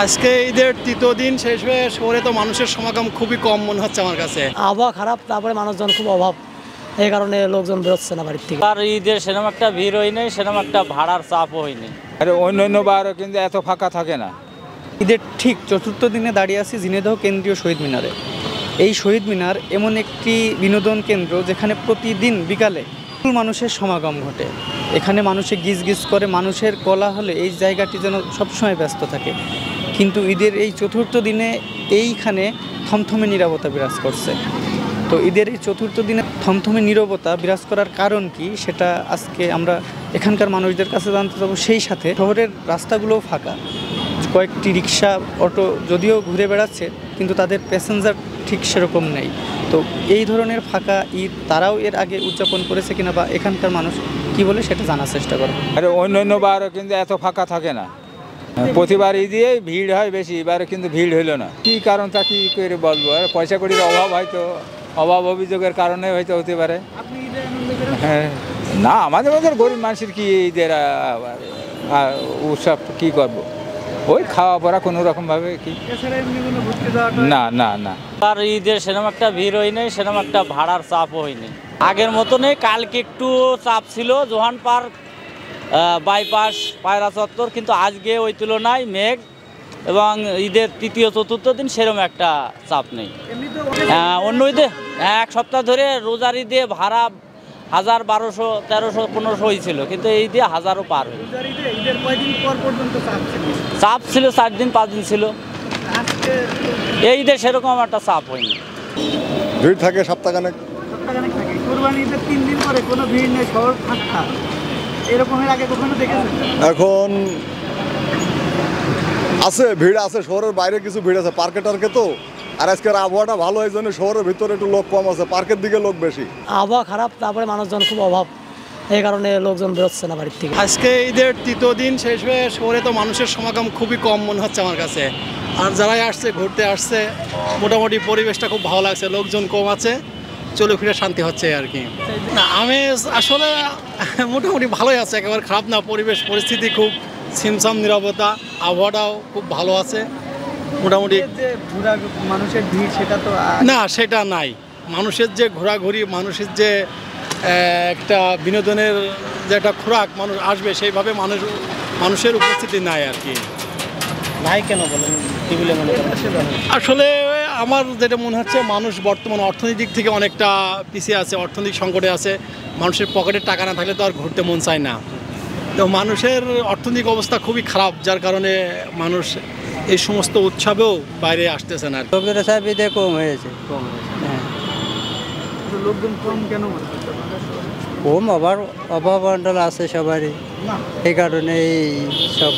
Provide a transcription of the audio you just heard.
আজকে ঈদের তৃতীয় দিন শেষ হয়ে শহরে তো মানুষের সমাগম খুবই কম মনে হচ্ছে আমার কাছে। আবহাওয়া খারাপ, তারপরে মানুষজন খুব অভাব, এই কারণে লোকজন বেরোচ্ছে না বাড়ির থেকে। আর ঈদের সেরকম একটা ভিড় হয়নি, সেরকম একটা ভাড়ার চাপও হয়নি। আরে অন্য বারও কিন্তু এত ফাঁকা থাকে না। ঈদের ঠিক চতুর্থ দিনে দাঁড়িয়ে আছি ঝিনাইদহ কেন্দ্রীয় শহীদ মিনারে। এই শহীদ মিনার এমন একটি বিনোদন কেন্দ্র যেখানে প্রতিদিন বিকালে মানুষের সমাগম ঘটে। এখানে মানুষে গিজ গিজ করে, মানুষের কোলাহলে এই জায়গাটি যেন সবসময় ব্যস্ত থাকে। কিন্তু ঈদের এই চতুর্থ দিনে এইখানে থমথমে নীরবতা বিরাজ করছে। তো ঈদের এই চতুর্থ দিনে থমথমে নীরবতা বিরাজ করার কারণ কি, সেটা আজকে আমরা এখানকার মানুষদের কাছে জানতে চাবো। সেই সাথে শহরের রাস্তাগুলোও ফাঁকা, কয়েকটি রিক্সা অটো যদিও ঘুরে বেড়াচ্ছে কিন্তু তাদের প্যাসেঞ্জার ঠিক সেরকম নেই। তো এই ধরনের ফাঁকা ঈদ তারাও এর আগে উদযাপন করেছে কিনা বা এখানকার মানুষ কি বলে সেটা জানার চেষ্টা করবো। আরে অন্য বারও কিন্তু এত ফাঁকা থাকে না। প্রতিবার ঈদে ভিড় হয় বেশি, এবারে কিন্তু ভিড় হইল না। কী কারণ তা কী করে বলবো, আর পয়সা কড়ির অভাব, হয়তো অভাব অভিযোগের কারণে হয়তো হতে পারে। হ্যাঁ, না আমাদের মধ্যে গরিব মানুষের কি ঈদের উৎসব কী করবো, ওই খাওয়া পড়া কোনো রকমভাবে কি না না না। আর ঈদের সেরকম একটা ভিড় হয়নি, সেরকম একটা ভাড়ার চাপও হয়নি। আগের মতনই কালকে একটু চাপ ছিল জোহান পার্ক, বাইপাস, পায়রা চত্বর, কিন্তু আজকে ওই তুলনায় মেঘ এবং ঈদের তৃতীয় চতুর্থ দিন সেরকম একটা চাপ নেই। অন্য ঈদে এক সপ্তাহ ধরে রোজার ঈদে ভাড়া 1000, 1200, 1300, 1500 হয়েছিল, কিন্তু এই দিয়ে 1000ও পার হয়ে চাপ ছিল। 4 দিন 5 দিন ছিল। এই ঈদে সেরকম একটা চাপ হয়নি। ভিড় থাকে সপ্তাহখানেক। এখন আছে ভিড় আছে, শহরের বাইরে কিছু ভিড় আছে, পার্কে টার্কে তো। আর আজকের আবহাওয়াটা ভালো, এই জন্য শহরের ভিতরে একটু লোক কম আছে, পার্কের দিকে লোক বেশি। আবহাওয়া খারাপ, তারপরে মানুষজন খুব অভাব, এই কারণে লোকজন বেরোচ্ছে না বাড়ির থেকে। আজকে ঈদের তৃতীয় দিন শেষ হয়ে শহরে তো মানুষের সমাগম খুবই কম মনে হচ্ছে আমার কাছে। আর যারাই আসছে, ঘুরতে আসছে, মোটামুটি পরিবেশটা খুব ভালো লাগছে, লোকজন কম আছে, চলে ফিরে শান্তি হচ্ছে আর কি। না আমেজ আসলে মোটামুটি ভালোই আছে, একেবারে খারাপ না। পরিবেশ পরিস্থিতি খুব ছিমছাম, নীরবতা, আবহাওয়াটাও খুব ভালো আছে মোটামুটি। মানুষের ভিড় সেটা তো না, সেটা নাই। মানুষের যে ঘোরাঘুরি, মানুষের যে একটা বিনোদনের যে একটা খোরাক মানুষ আসবে, সেইভাবে মানুষের উপস্থিতি নাই আর কি। নাই কেন বলেন, কি বলে মনে করেন? আসলে আমার যেটা মনে হচ্ছে, মানুষ বর্তমান অর্থনৈতিক থেকে অনেকটা পিছিয়ে আছে, অর্থনৈতিক সংকটে আছে। মানুষের পকেটে টাকা না থাকলে তো আর ঘুরতে মন চায় না। তো মানুষের অর্থনৈতিক অবস্থা খুবই খারাপ, যার কারণে মানুষ এই সমস্ত উৎসবেও বাইরে আসতেছে না। লোকের চাহিদা কম হয়েছে। লোকজন কম কেন? কম আবার অভাব মন্ডল আছে সবারই, এই কারণে এই সব